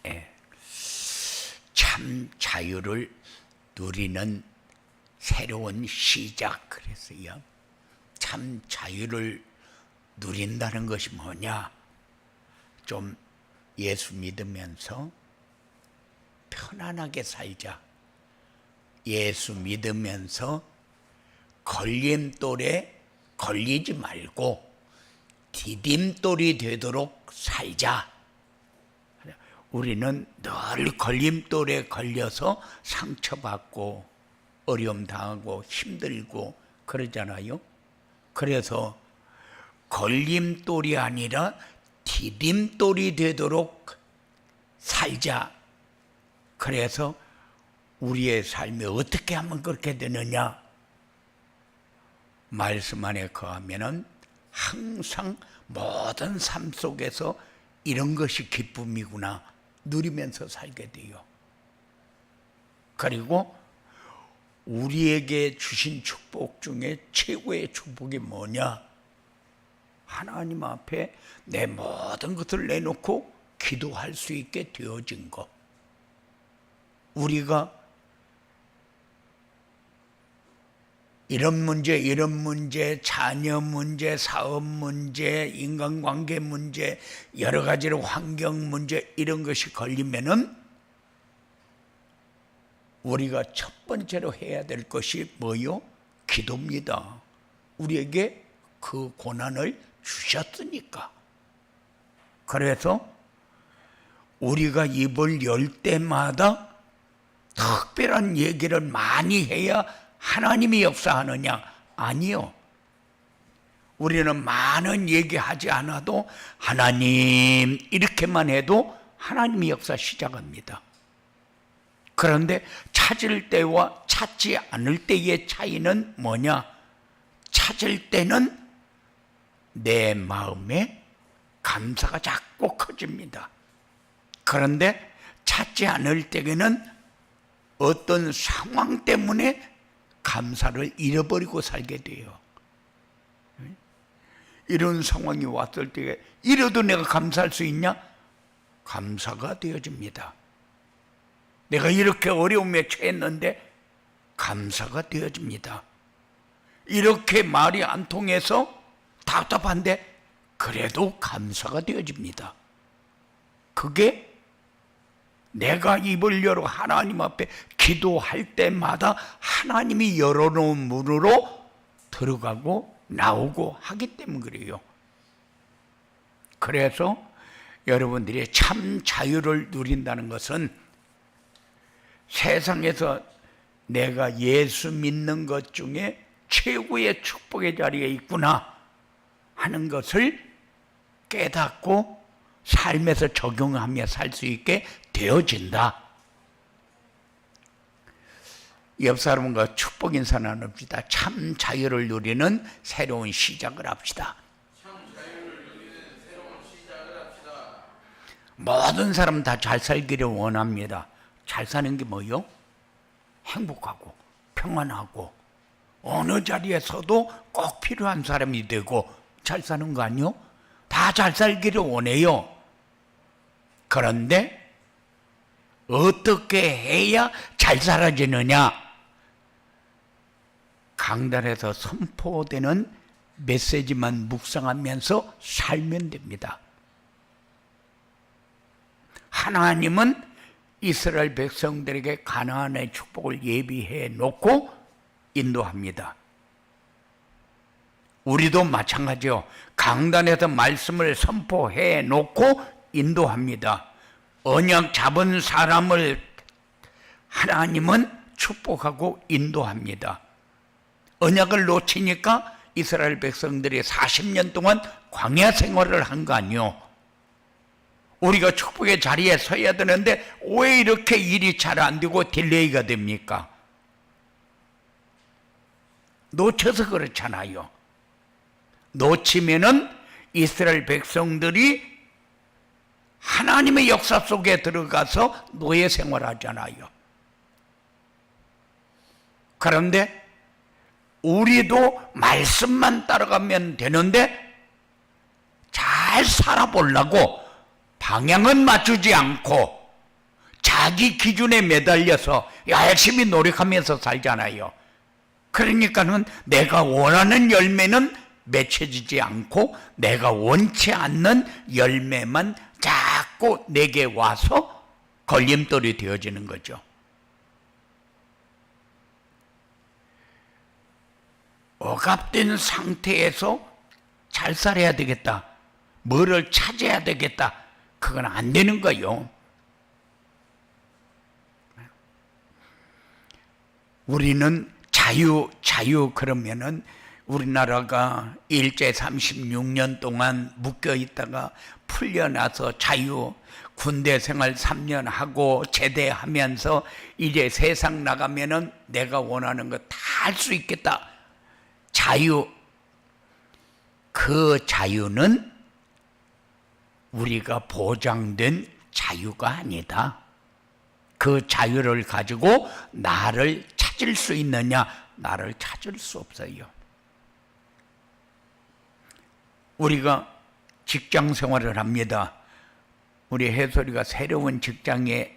예. 참 자유를 누리는 새로운 시작. 그래서요, 참 자유를 누린다는 것이 뭐냐? 좀 예수 믿으면서 편안하게 살자. 예수 믿으면서 걸림돌에 걸리지 말고 디딤돌이 되도록 살자. 우리는 늘 걸림돌에 걸려서 상처받고 어려움 당하고 힘들고 그러잖아요. 그래서 걸림돌이 아니라 디딤돌이 되도록 살자. 그래서 우리의 삶이 어떻게 하면 그렇게 되느냐? 말씀 안에 거하면은 항상 모든 삶 속에서 이런 것이 기쁨이구나 누리면서 살게 돼요. 그리고 우리에게 주신 축복 중에 최고의 축복이 뭐냐? 하나님 앞에 내 모든 것을 내놓고 기도할 수 있게 되어진 것. 우리가 이런 문제, 자녀 문제, 사업 문제, 인간관계 문제, 여러 가지로 환경 문제 이런 것이 걸리면은 우리가 첫 번째로 해야 될 것이 뭐요? 기도입니다. 우리에게 그 고난을 주셨으니까. 그래서 우리가 입을 열 때마다 특별한 얘기를 많이 해야 하나님이 역사하느냐? 아니요. 우리는 많은 얘기하지 않아도 하나님 이렇게만 해도 하나님이 역사 시작합니다. 그런데 찾을 때와 찾지 않을 때의 차이는 뭐냐? 찾을 때는 내 마음에 감사가 자꾸 커집니다. 그런데 찾지 않을 때에는 어떤 상황 때문에 감사를 잃어버리고 살게 돼요. 이런 상황이 왔을 때 이래도 내가 감사할 수 있냐? 감사가 되어집니다. 내가 이렇게 어려움에 처했는데 감사가 되어집니다. 이렇게 말이 안 통해서 답답한데 그래도 감사가 되어집니다. 그게 내가 입을 열어 하나님 앞에 기도할 때마다 하나님이 열어놓은 문으로 들어가고 나오고 하기 때문에 그래요. 그래서 여러분들이 참 자유를 누린다는 것은 세상에서 내가 예수 믿는 것 중에 최고의 축복의 자리에 있구나 하는 것을 깨닫고 삶에서 적용하며 살 수 있게 되어진다. 옆 사람과 축복 인사 나눕시다. 참 자유를 누리는 새로운 시작을 합시다. 참 자유를 누리는 새로운 시작을 합시다. 모든 사람 다 잘 살기를 원합니다. 잘 사는 게 뭐요? 행복하고 평안하고 어느 자리에서도 꼭 필요한 사람이 되고 잘 사는 거 아니요? 다 잘 살기를 원해요. 그런데 어떻게 해야 잘 살아지느냐? 강단에서 선포되는 메시지만 묵상하면서 살면 됩니다. 하나님은 이스라엘 백성들에게 가나안의 축복을 예비해 놓고 인도합니다. 우리도 마찬가지요. 강단에서 말씀을 선포해 놓고 인도합니다. 언약 잡은 사람을 하나님은 축복하고 인도합니다. 언약을 놓치니까 이스라엘 백성들이 40년 동안 광야 생활을 한 거 아니요. 우리가 축복의 자리에 서야 되는데 왜 이렇게 일이 잘 안 되고 딜레이가 됩니까? 놓쳐서 그렇잖아요. 놓치면은 이스라엘 백성들이 하나님의 역사 속에 들어가서 노예 생활하잖아요. 그런데 우리도 말씀만 따라가면 되는데 잘 살아보려고 방향은 맞추지 않고 자기 기준에 매달려서 열심히 노력하면서 살잖아요. 그러니까는 내가 원하는 열매는 맺혀지지 않고 내가 원치 않는 열매만 자꾸 내게 와서 걸림돌이 되어지는 거죠. 억압된 상태에서 잘 살아야 되겠다, 뭐를 찾아야 되겠다, 그건 안 되는 거요. 우리는 자유 그러면은 우리나라가 일제 36년 동안 묶여 있다가 풀려나서 자유, 군대 생활 3년 하고 제대하면서 이제 세상 나가면은 내가 원하는 거 다 할 수 있겠다. 자유, 그 자유는 우리가 보장된 자유가 아니다. 그 자유를 가지고 나를 찾을 수 있느냐? 나를 찾을 수 없어요. 우리가 직장 생활을 합니다. 우리 혜솔이가 새로운 직장에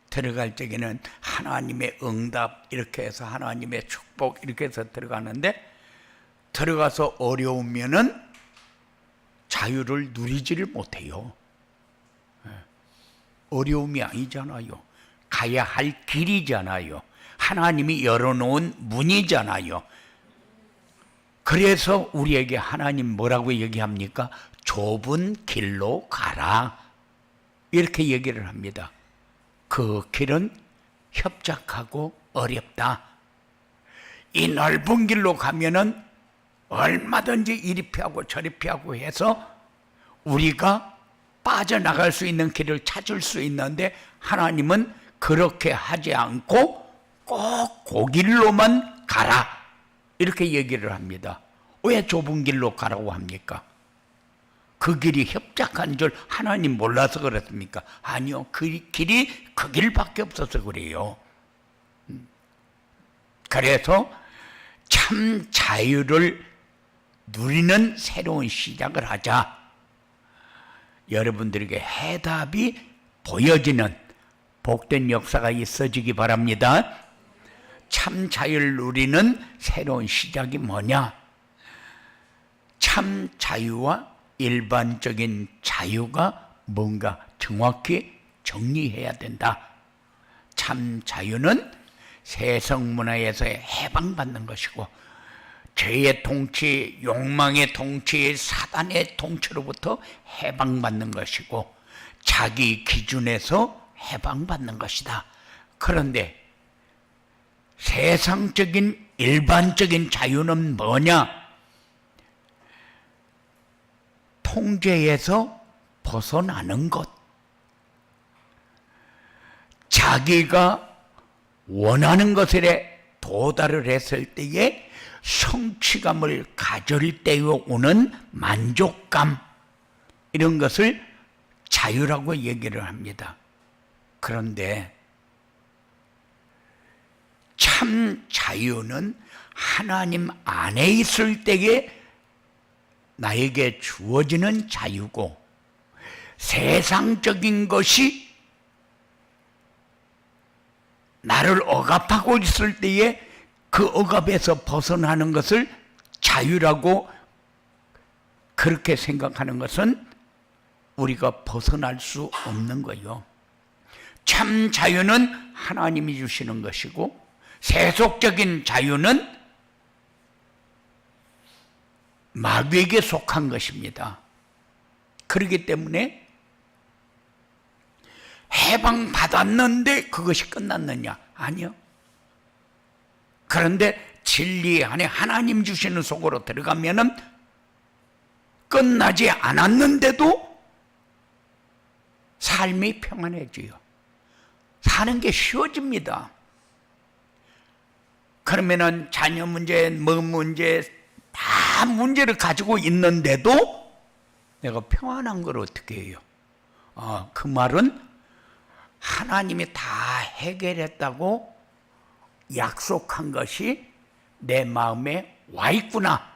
들어갈 적에는 하나님의 응답 이렇게 해서 하나님의 축복 이렇게 해서 들어가는데, 들어가서 어려우면은 자유를 누리지를 못해요. 어려움이 아니잖아요. 가야 할 길이잖아요. 하나님이 열어놓은 문이잖아요. 그래서 우리에게 하나님 뭐라고 얘기합니까? 좁은 길로 가라, 이렇게 얘기를 합니다. 그 길은 협착하고 어렵다. 이 넓은 길로 가면은 얼마든지 이리 피하고 저리 피하고 해서 우리가 빠져나갈 수 있는 길을 찾을 수 있는데, 하나님은 그렇게 하지 않고 꼭 그 길로만 가라, 이렇게 얘기를 합니다. 왜 좁은 길로 가라고 합니까? 그 길이 협착한 줄 하나님 몰라서 그렇습니까? 아니요, 그 길이 그 길밖에 없어서 그래요. 그래서 참 자유를 누리는 새로운 시작을 하자. 여러분들에게 해답이 보여지는 복된 역사가 있어지기 바랍니다. 참 자유를 누리는 새로운 시작이 뭐냐? 참 자유와 일반적인 자유가 뭔가 정확히 정리해야 된다. 참 자유는 세상 문화에서 해방받는 것이고, 죄의 통치, 욕망의 통치, 사단의 통치로부터 해방받는 것이고, 자기 기준에서 해방받는 것이다. 그런데 세상적인 일반적인 자유는 뭐냐? 통제에서 벗어나는 것. 자기가 원하는 것에 도달을 했을 때에 성취감을 가질 때에 오는 만족감, 이런 것을 자유라고 얘기를 합니다. 그런데 참 자유는 하나님 안에 있을 때에 나에게 주어지는 자유고, 세상적인 것이 나를 억압하고 있을 때에 그 억압에서 벗어나는 것을 자유라고 그렇게 생각하는 것은 우리가 벗어날 수 없는 거예요. 참 자유는 하나님이 주시는 것이고, 세속적인 자유는 마귀에게 속한 것입니다. 그렇기 때문에 해방받았는데 그것이 끝났느냐? 아니요. 그런데 진리 안에 하나님 주시는 속으로 들어가면은 끝나지 않았는데도 삶이 평안해져요. 사는 게 쉬워집니다. 그러면은 자녀 문제, 뭐 문제, 다 문제를 가지고 있는데도 내가 평안한 걸 어떻게 해요? 그 말은 하나님이 다 해결했다고 약속한 것이 내 마음에 와 있구나.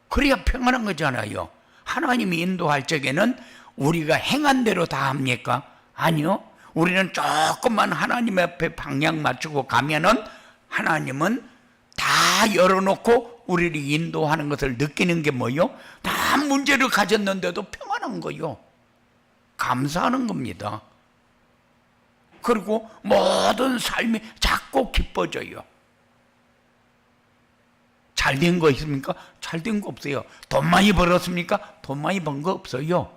그래야 평안한 거잖아요. 하나님이 인도할 적에는 우리가 행한 대로 다 합니까? 아니요. 우리는 조금만 하나님 앞에 방향 맞추고 가면은 하나님은 다 열어놓고 우리를 인도하는 것을 느끼는 게 뭐요? 다 문제를 가졌는데도 평안한 거요. 감사하는 겁니다. 그리고 모든 삶이 자꾸 기뻐져요. 잘된 거 있습니까? 잘된 거 없어요. 돈 많이 벌었습니까? 돈 많이 번 거 없어요.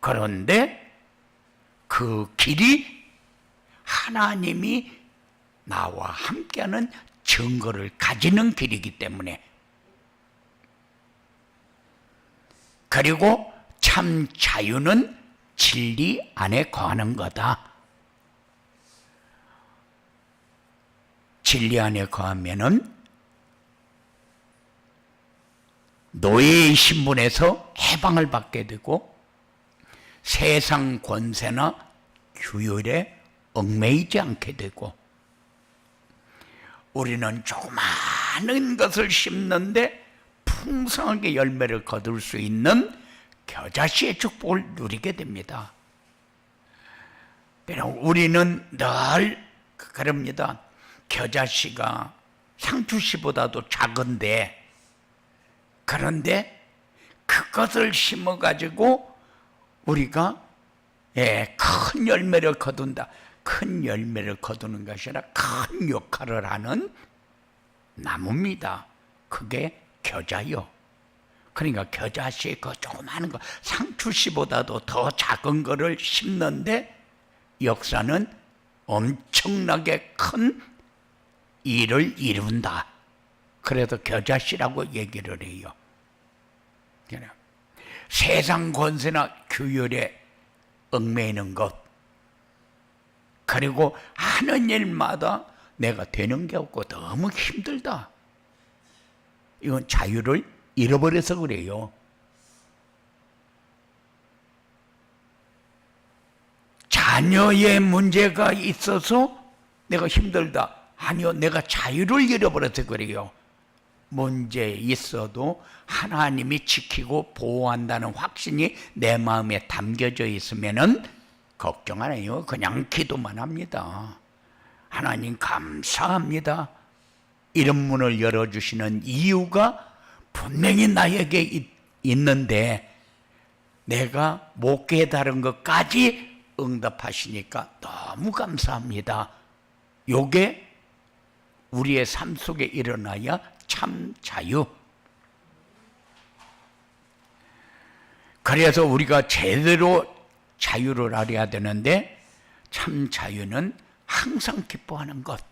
그런데 그 길이 하나님이 나와 함께하는 증거를 가지는 길이기 때문에, 그리고 참 자유는 진리 안에 거하는 거다. 진리 안에 거하면은 노예의 신분에서 해방을 받게 되고 세상 권세나 규율에 얽매이지 않게 되고, 우리는 조그마한 것을 심는데 풍성하게 열매를 거둘 수 있는 겨자씨의 축복을 누리게 됩니다. 우리는 늘 그럽니다. 겨자씨가 상추씨보다도 작은데, 그런데 그것을 심어가지고 우리가 큰 열매를 거둔다. 큰 열매를 거두는 것이 아니라 큰 역할을 하는 나무입니다. 그게 겨자요. 그러니까 겨자씨 그 조그마한 거, 상추씨보다도 더 작은 거를 심는데 역사는 엄청나게 큰 일을 이룬다. 그래서 겨자씨라고 얘기를 해요. 세상 권세나 규율에 얽매이는 것, 그리고 하는 일마다 내가 되는 게 없고 너무 힘들다. 이건 자유를 잃어버려서 그래요. 자녀의 문제가 있어서 내가 힘들다. 아니요, 내가 자유를 잃어버려서 그래요. 문제 있어도 하나님이 지키고 보호한다는 확신이 내 마음에 담겨져 있으면은 걱정 안 해요. 그냥 기도만 합니다. 하나님 감사합니다. 이런 문을 열어주시는 이유가 분명히 나에게 있는데 내가 못 깨달은 것까지 응답하시니까 너무 감사합니다. 요게 우리의 삶 속에 일어나야 참 자유. 그래서 우리가 제대로 자유를 알아야 되는데, 참 자유는 항상 기뻐하는 것.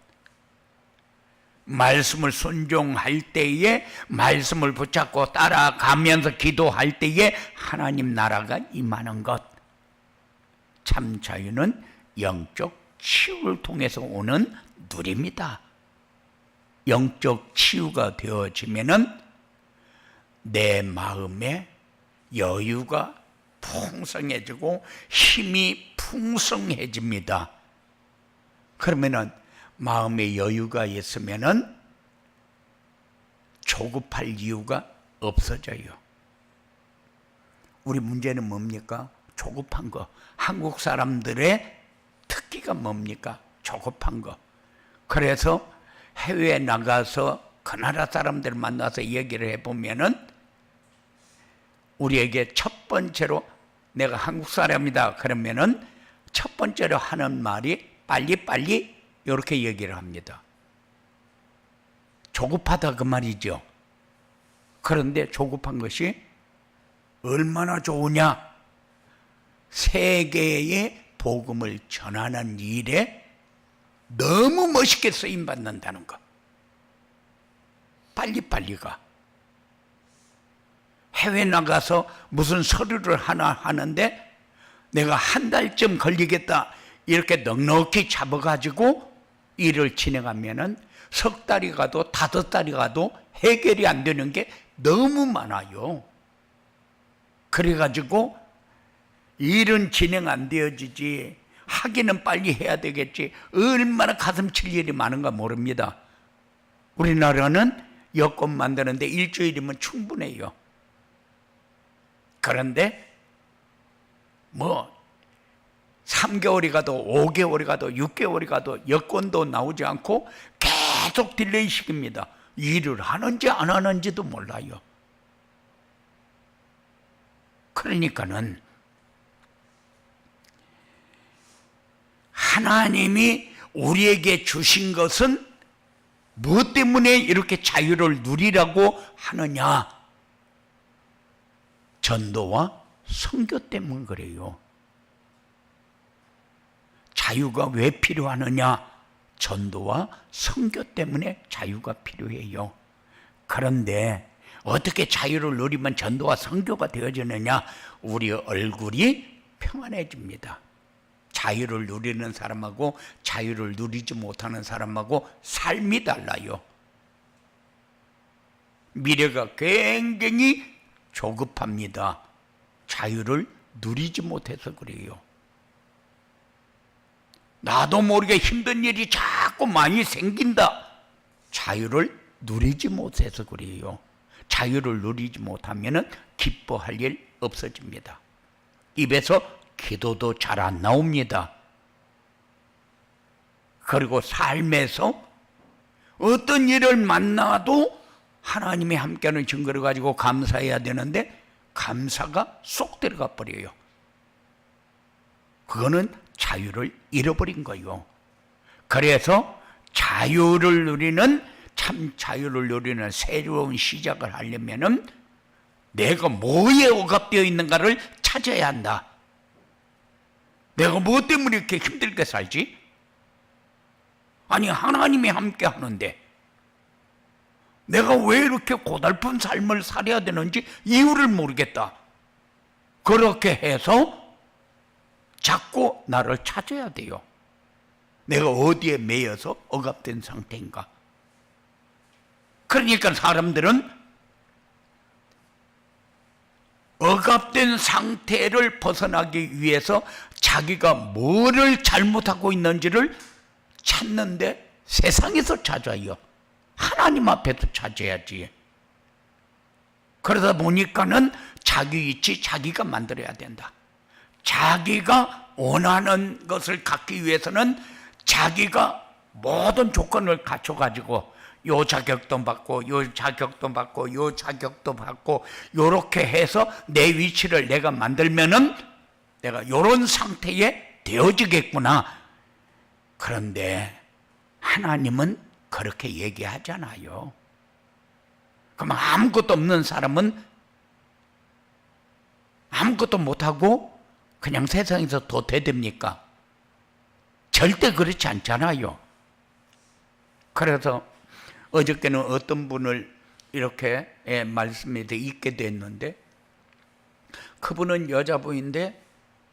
말씀을 순종할 때에, 말씀을 붙잡고 따라가면서 기도할 때에 하나님 나라가 임하는 것. 참 자유는 영적 치유를 통해서 오는 누립니다. 영적 치유가 되어지면은 내 마음에 여유가 풍성해지고 힘이 풍성해집니다. 그러면은 마음에 여유가 있으면은 조급할 이유가 없어져요. 우리 문제는 뭡니까? 조급한 거. 한국 사람들의 특기가 뭡니까? 조급한 거. 그래서 해외에 나가서 그 나라 사람들 만나서 얘기를 해보면은 우리에게 첫 번째로 내가 한국 사람이다 그러면은 첫 번째로 하는 말이 빨리빨리 이렇게 얘기를 합니다. 조급하다 그 말이죠. 그런데 조급한 것이 얼마나 좋으냐? 세계에 복음을 전하는 일에 너무 멋있게 쓰임받는다는 것. 빨리빨리가. 해외 나가서 무슨 서류를 하나 하는데 내가 한 달쯤 걸리겠다 이렇게 넉넉히 잡아가지고 일을 진행하면은 석 달이 가도 5달이 가도 해결이 안 되는 게 너무 많아요. 그래가지고 일은 진행 안 되어지지, 하기는 빨리 해야 되겠지, 얼마나 가슴 칠 일이 많은가 모릅니다. 우리나라는 여권 만드는데 일주일이면 충분해요. 그런데 3, 3개월이 가도 5개월이 가도 6개월이 가도 여권도 나오지 않고 계속 딜레이 시킵니다. 일을 하는지 안 하는지도 몰라요. 그러니까는 하나님이 우리에게 주신 것은 무엇 때문에 이렇게 자유를 누리라고 하느냐? 전도와 선교 때문 그래요. 자유가 왜 필요하느냐? 전도와 선교 때문에 자유가 필요해요. 그런데 어떻게 자유를 누리면 전도와 선교가 되어지느냐? 우리 얼굴이 평안해집니다. 자유를 누리는 사람하고 자유를 누리지 못하는 사람하고 삶이 달라요. 미래가 굉장히 조급합니다. 자유를 누리지 못해서 그래요. 나도 모르게 힘든 일이 자꾸 많이 생긴다. 자유를 누리지 못해서 그래요. 자유를 누리지 못하면 기뻐할 일 없어집니다. 입에서 기도도 잘 안 나옵니다. 그리고 삶에서 어떤 일을 만나도 하나님이 함께하는 증거를 가지고 감사해야 되는데 감사가 쏙 들어가 버려요. 그거는 자유를 잃어버린 거예요. 그래서 자유를 누리는, 참 자유를 누리는 새로운 시작을 하려면은 내가 뭐에 억압되어 있는가를 찾아야 한다. 내가 뭐 때문에 이렇게 힘들게 살지? 아니, 하나님이 함께 하는데 내가 왜 이렇게 고달픈 삶을 살아야 되는지 이유를 모르겠다. 그렇게 해서 자꾸 나를 찾아야 돼요. 내가 어디에 매여서 억압된 상태인가? 그러니까 사람들은 억압된 상태를 벗어나기 위해서 자기가 뭐를 잘못하고 있는지를 찾는데 세상에서 찾아요. 하나님 앞에서 찾아야지. 그러다 보니까는 자기 위치 자기가 만들어야 된다. 자기가 원하는 것을 갖기 위해서는 자기가 모든 조건을 갖춰가지고 요 자격도 받고 요 자격도 받고 요 자격도 받고 요렇게 해서 내 위치를 내가 만들면은 내가 요런 상태에 되어지겠구나. 그런데 하나님은 그렇게 얘기하잖아요. 그럼 아무것도 없는 사람은 아무것도 못하고 그냥 세상에서 도태됩니까? 절대 그렇지 않잖아요. 그래서 어저께는 어떤 분을 이렇게 말씀에 있게 됐는데 그분은 여자분인데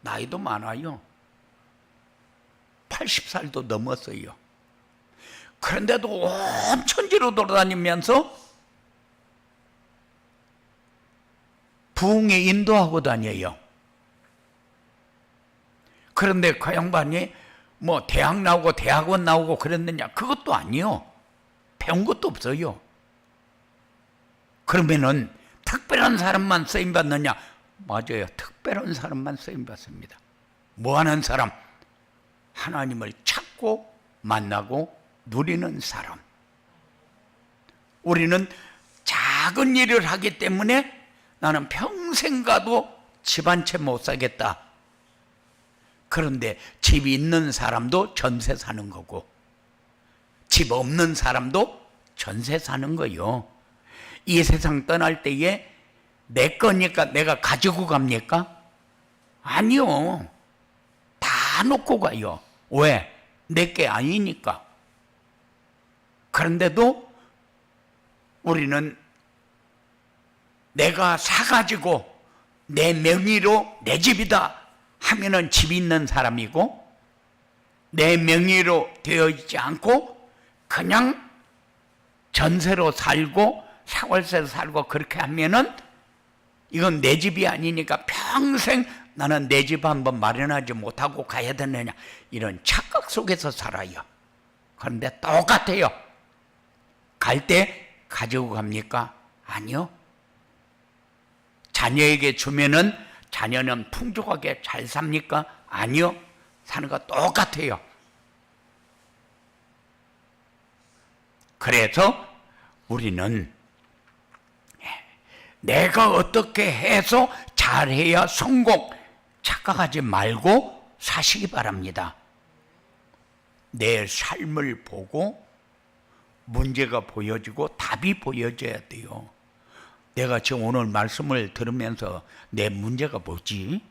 나이도 많아요. 80살도 넘었어요. 그런데도 온 천지로 돌아다니면서 부흥에 인도하고 다녀요. 그런데 그 양반이 뭐 대학 나오고 대학원 나오고 그랬느냐? 그것도 아니요. 배운 것도 없어요. 그러면은 특별한 사람만 쓰임받느냐? 맞아요. 특별한 사람만 쓰임받습니다. 뭐하는 사람? 하나님을 찾고 만나고 누리는 사람. 우리는 작은 일을 하기 때문에 나는 평생 가도 집 한 채 못 사겠다. 그런데 집 있는 사람도 전세 사는 거고 집 없는 사람도 전세 사는 거요. 이 세상 떠날 때에 내 거니까 내가 가지고 갑니까? 아니요. 다 놓고 가요. 왜? 내 게 아니니까. 그런데도 우리는 내가 사가지고 내 명의로 내 집이다 하면은 집이 있는 사람이고 내 명의로 되어 있지 않고 그냥 전세로 살고 사월세로 살고 그렇게 하면은 이건 내 집이 아니니까 평생 나는 내 집 한번 마련하지 못하고 가야 되느냐 이런 착각 속에서 살아요. 그런데 똑같아요. 갈 때 가지고 갑니까? 아니요. 자녀에게 주면은 자녀는 풍족하게 잘 삽니까? 아니요. 사는 거 똑같아요. 그래서 우리는 내가 어떻게 해서 잘해야 성공 착각하지 말고 사시기 바랍니다. 내 삶을 보고 문제가 보여지고 답이 보여져야 돼요. 내가 지금 오늘 말씀을 들으면서 내 문제가 뭐지?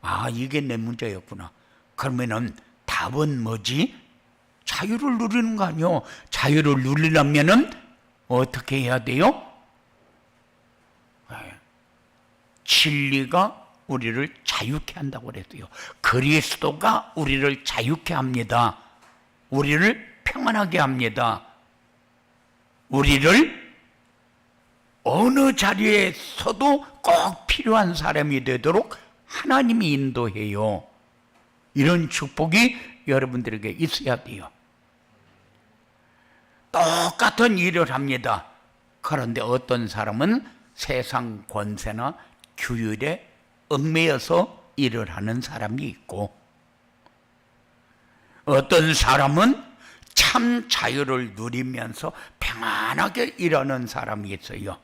아, 이게 내 문제였구나. 그러면은 답은 뭐지? 자유를 누리는 거 아니요? 자유를 누리려면은 어떻게 해야 돼요? 진리가 우리를 자유케 한다고 그랬어요. 그리스도가 우리를 자유케 합니다. 우리를 평안하게 합니다. 우리를 어느 자리에서도 꼭 필요한 사람이 되도록 하나님이 인도해요. 이런 축복이 여러분들에게 있어야 돼요. 똑같은 일을 합니다. 그런데 어떤 사람은 세상 권세나 규율에 얽매여서 일을 하는 사람이 있고, 어떤 사람은 참 자유를 누리면서 평안하게 일하는 사람이 있어요.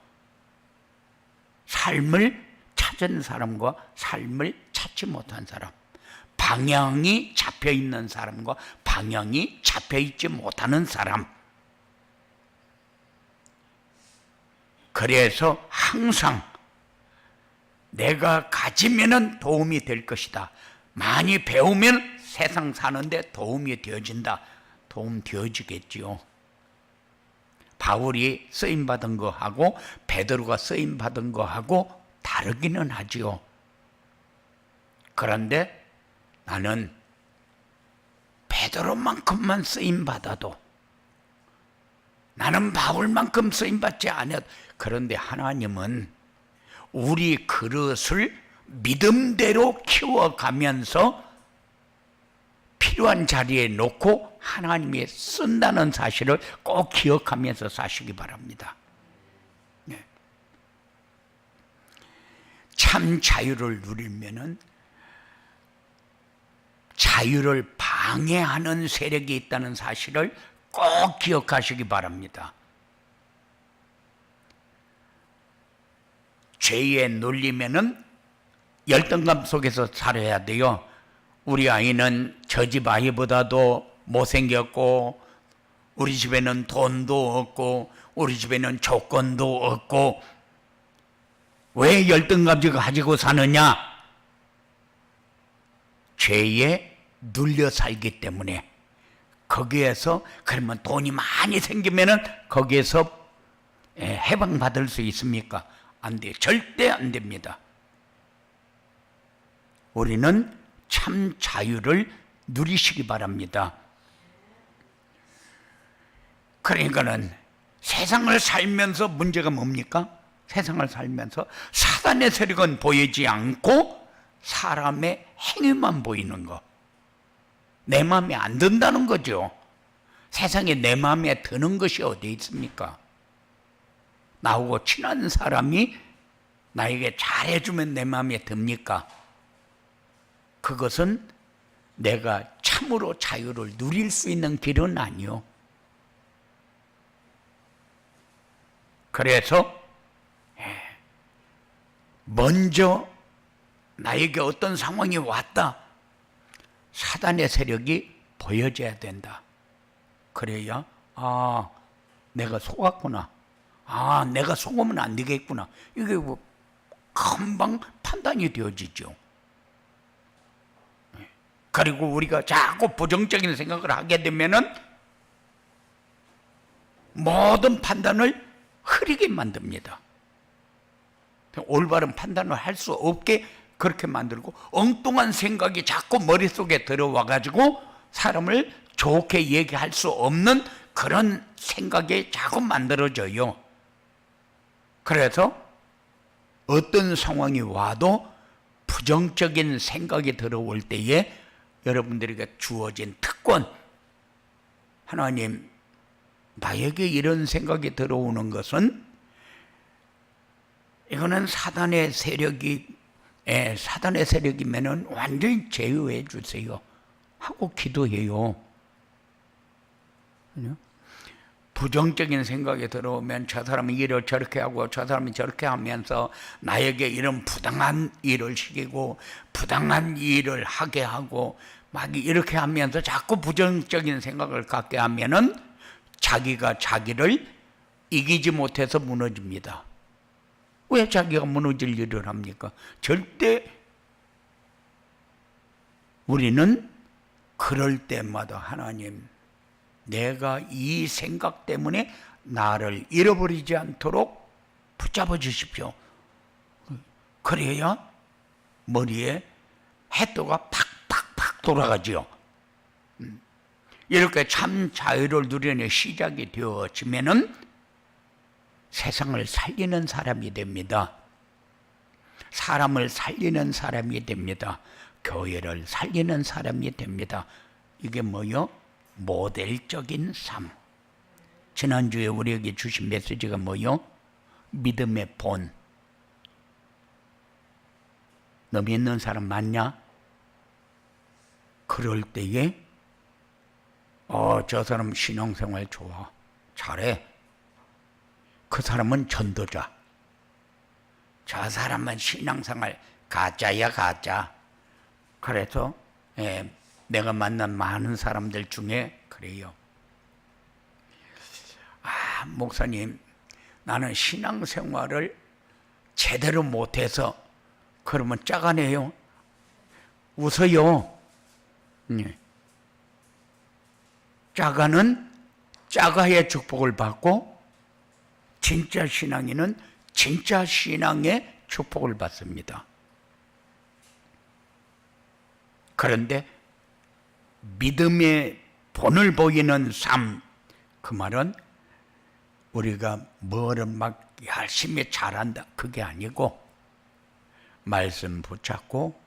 삶을 찾은 사람과 삶을 찾지 못한 사람, 방향이 잡혀 있는 사람과 방향이 잡혀 있지 못하는 사람. 그래서 항상 내가 가지면은 도움이 될 것이다. 많이 배우면 세상 사는데 도움이 되어진다. 도움 되어지겠지요. 바울이 쓰임받은 거하고 베드로가 쓰임받은 거하고 다르기는 하지요. 그런데 나는 베드로만큼만 쓰임받아도, 나는 바울만큼 쓰임받지 않아도, 그런데 하나님은 우리 그릇을 믿음대로 키워가면서 필요한 자리에 놓고 하나님이 쓴다는 사실을 꼭 기억하면서 사시기 바랍니다. 참 자유를 누리면은 자유를 방해하는 세력이 있다는 사실을 꼭 기억하시기 바랍니다. 죄에 눌리면은 열등감 속에서 살아야 돼요. 우리 아이는 저 집 아이보다도 못생겼고, 우리 집에는 돈도 없고, 우리 집에는 조건도 없고, 왜 열등감 가지고 사느냐? 죄에 눌려 살기 때문에. 거기에서, 그러면 돈이 많이 생기면은 거기에서 해방받을 수 있습니까? 안 돼요. 절대 안 됩니다. 우리는 참 자유를 누리시기 바랍니다. 그러니까는 세상을 살면서 문제가 뭡니까? 세상을 살면서 사단의 세력은 보이지 않고 사람의 행위만 보이는 거. 내 마음에 안 든다는 거죠. 세상에 내 마음에 드는 것이 어디 있습니까? 나하고 친한 사람이 나에게 잘해주면 내 마음에 듭니까? 그것은 내가 참으로 자유를 누릴 수 있는 길은 아니요. 그래서 먼저 나에게 어떤 상황이 왔다. 사단의 세력이 보여져야 된다. 그래야 내가 속았구나. 내가 속으면 안 되겠구나. 이게 뭐 금방 판단이 되어지죠. 그리고 우리가 자꾸 부정적인 생각을 하게 되면은 모든 판단을 흐리게 만듭니다. 올바른 판단을 할 수 없게 그렇게 만들고, 엉뚱한 생각이 자꾸 머릿속에 들어와 가지고 사람을 좋게 얘기할 수 없는 그런 생각이 자꾸 만들어져요. 그래서 어떤 상황이 와도 부정적인 생각이 들어올 때에 여러분들에게 주어진 특권, 하나님, 나에게 이런 생각이 들어오는 것은 이거는 사단의 세력이면은 완전히 제어해 주세요. 하고 기도해요. 부정적인 생각이 들어오면 저 사람은 일을 저렇게 하고 저 사람이 저렇게 하면서 나에게 이런 부당한 일을 시키고 부당한 일을 하게 하고 막 이렇게 하면서 자꾸 부정적인 생각을 갖게 하면은 자기가 자기를 이기지 못해서 무너집니다. 왜 자기가 무너질 일을 합니까? 절대 우리는 그럴 때마다 하나님, 내가 이 생각 때문에 나를 잃어버리지 않도록 붙잡아 주십시오. 그래야 머리에 해도가 팍팍팍 돌아가지요. 이렇게 참 자유를 누리는 시작이 되어지면은 세상을 살리는 사람이 됩니다. 사람을 살리는 사람이 됩니다. 교회를 살리는 사람이 됩니다. 이게 뭐요? 모델적인 삶. 지난주에 우리에게 주신 메시지가 뭐요? 믿음의 본. 너 믿는 사람 맞냐? 그럴 때에 저 사람 신앙생활 좋아, 잘해. 그 사람은 전도자. 저 사람은 신앙생활 가짜야 가짜. 그래서 내가 만난 많은 사람들 중에 그래요. 목사님, 나는 신앙생활을 제대로 못해서 그러면 짜가네요. 웃어요. 짜가는 짜가의 축복을 받고 진짜 신앙인은 진짜 신앙의 축복을 받습니다. 그런데 믿음의 본을 보이는 삶, 그 말은 우리가 뭐를 막 열심히 잘한다, 그게 아니고 말씀 붙잡고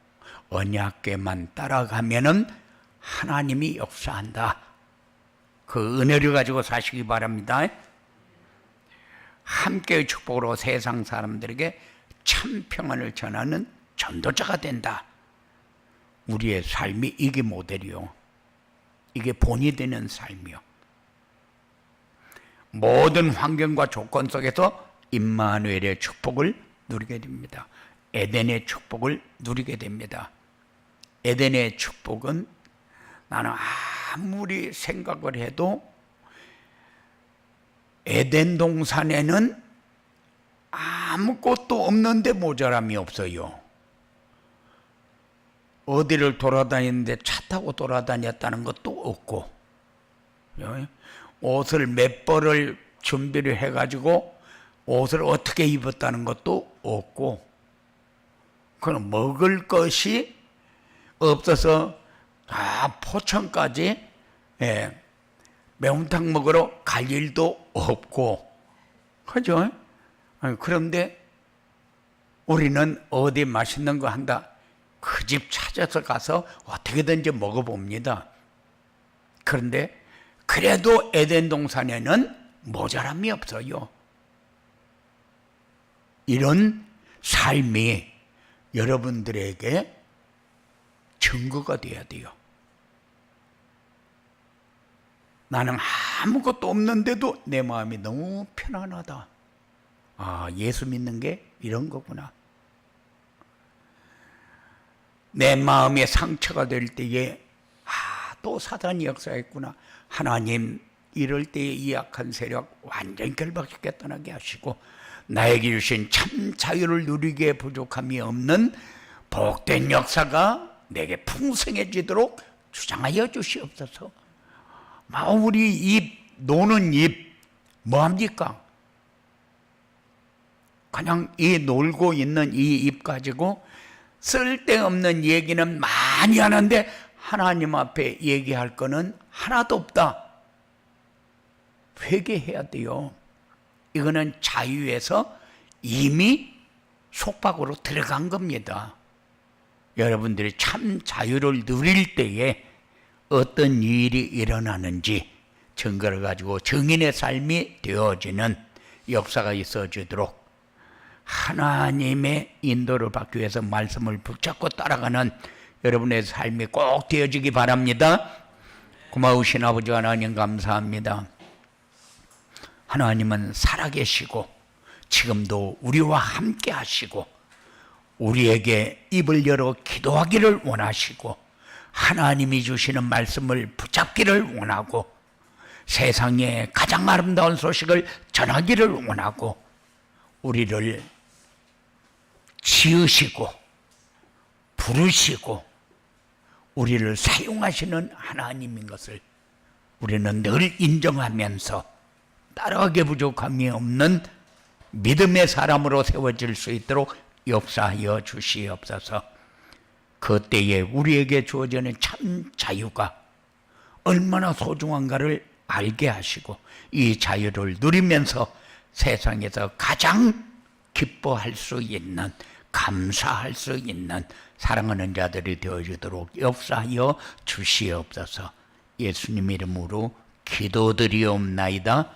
언약궤만 따라가면은 하나님이 역사한다. 그 은혜를 가지고 사시기 바랍니다. 함께의 축복으로 세상 사람들에게 참 평안을 전하는 전도자가 된다. 우리의 삶이 이게 모델이요. 이게 본이 되는 삶이요. 모든 환경과 조건 속에서 임마누엘의 축복을 누리게 됩니다. 에덴의 축복을 누리게 됩니다. 에덴의 축복은 나는 아무리 생각을 해도 에덴 동산에는 아무것도 없는데 모자람이 없어요. 어디를 돌아다니는데 차 타고 돌아다녔다는 것도 없고, 옷을 몇 벌을 준비를 해가지고 옷을 어떻게 입었다는 것도 없고, 그럼 먹을 것이 없어서 다 포천까지 매운탕 먹으러 갈 일도 없고, 그죠? 그런데 우리는 어디 맛있는 거 한다, 그 집 찾아서 가서 어떻게든지 먹어봅니다. 그런데 그래도 에덴 동산에는 모자람이 없어요. 이런 삶이 여러분들에게 증거가 돼야 돼요. 나는 아무것도 없는데도 내 마음이 너무 편안하다. 예수 믿는 게 이런 거구나. 내 마음에 상처가 될 때에 또 사단이 역사했구나. 하나님, 이럴 때에 이 악한 세력 완전히 결박시켜 떠나게 하시고 나에게 주신 참 자유를 누리기에 부족함이 없는 복된 역사가 내게 풍성해지도록 주장하여 주시옵소서. 우리 입, 노는 입 뭐합니까? 그냥 이 놀고 있는 이 입 가지고 쓸데없는 얘기는 많이 하는데 하나님 앞에 얘기할 거는 하나도 없다. 회개해야 돼요. 이거는 자유에서 이미 속박으로 들어간 겁니다. 여러분들이 참 자유를 누릴 때에 어떤 일이 일어나는지 증거를 가지고 증인의 삶이 되어지는 역사가 있어지도록 하나님의 인도를 받기 위해서 말씀을 붙잡고 따라가는 여러분의 삶이 꼭 되어지기 바랍니다. 고마우신 아버지 하나님 감사합니다. 하나님은 살아계시고 지금도 우리와 함께 하시고 우리에게 입을 열어 기도하기를 원하시고 하나님이 주시는 말씀을 붙잡기를 원하고 세상에 가장 아름다운 소식을 전하기를 원하고 우리를 지으시고 부르시고 우리를 사용하시는 하나님인 것을 우리는 늘 인정하면서 따라가기 부족함이 없는 믿음의 사람으로 세워질 수 있도록 역사하여 주시옵소서. 그때에 우리에게 주어지는 참 자유가 얼마나 소중한가를 알게 하시고 이 자유를 누리면서 세상에서 가장 기뻐할 수 있는, 감사할 수 있는 사랑하는 자들이 되어지도록 역사하여 주시옵소서. 예수님 이름으로 기도드리옵나이다.